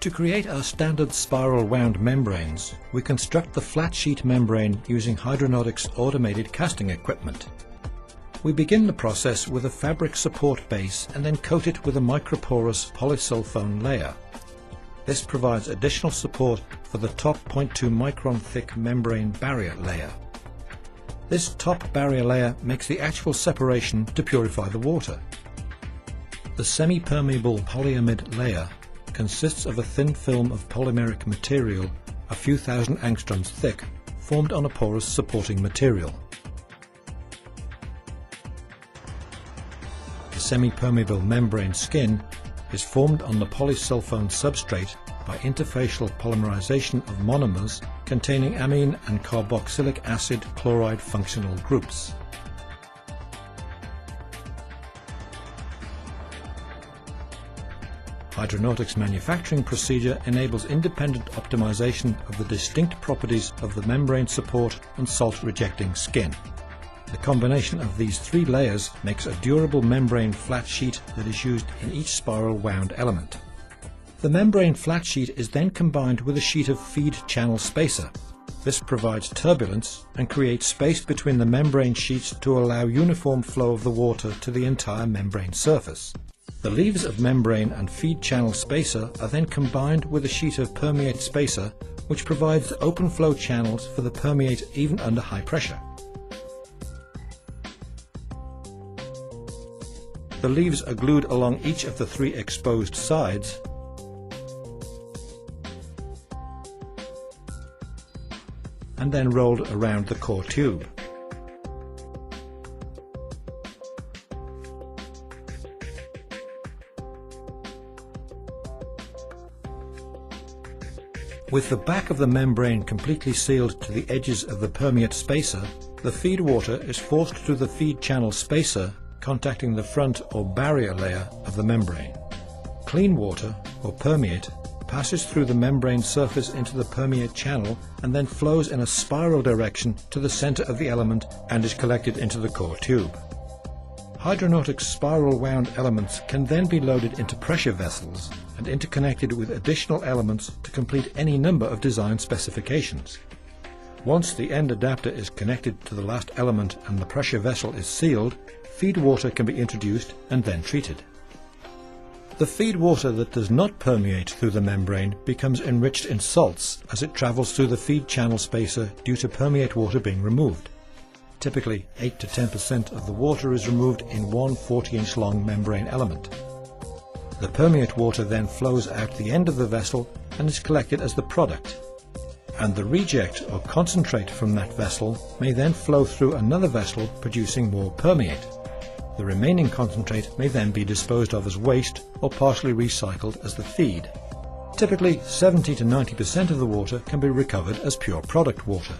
To create our standard spiral wound membranes, we construct the flat sheet membrane using Hydronautics automated casting equipment. We begin the process with a fabric support base and then coat it with a microporous polysulfone layer. This provides additional support for the top 0.2 micron thick membrane barrier layer. This top barrier layer makes the actual separation to purify the water. The semi-permeable polyamide layer consists of a thin film of polymeric material a few thousand angstroms thick, formed on a porous supporting material. The semi-permeable membrane skin is formed on the polysulfone substrate by interfacial polymerization of monomers containing amine and carboxylic acid chloride functional groups. Hydronautics manufacturing procedure enables independent optimization of the distinct properties of the membrane support and salt-rejecting skin. The combination of these three layers makes a durable membrane flat sheet that is used in each spiral wound element. The membrane flat sheet is then combined with a sheet of feed channel spacer. This provides turbulence and creates space between the membrane sheets to allow uniform flow of the water to the entire membrane surface. The leaves of membrane and feed channel spacer are then combined with a sheet of permeate spacer, which provides open flow channels for the permeate even under high pressure. The leaves are glued along each of the three exposed sides and then rolled around the core tube. With the back of the membrane completely sealed to the edges of the permeate spacer, the feed water is forced through the feed channel spacer, contacting the front or barrier layer of the membrane. Clean water, or permeate, passes through the membrane surface into the permeate channel and then flows in a spiral direction to the center of the element and is collected into the core tube. Hydronautics spiral wound elements can then be loaded into pressure vessels and interconnected with additional elements to complete any number of design specifications. Once the end adapter is connected to the last element and the pressure vessel is sealed, feed water can be introduced and then treated. The feed water that does not permeate through the membrane becomes enriched in salts as it travels through the feed channel spacer due to permeate water being removed. Typically 8 to 10% of the water is removed in one 40-inch long membrane element. The permeate water then flows out the end of the vessel and is collected as the product, and the reject or concentrate from that vessel may then flow through another vessel producing more permeate. The remaining concentrate may then be disposed of as waste or partially recycled as the feed. Typically 70 to 90% of the water can be recovered as pure product water.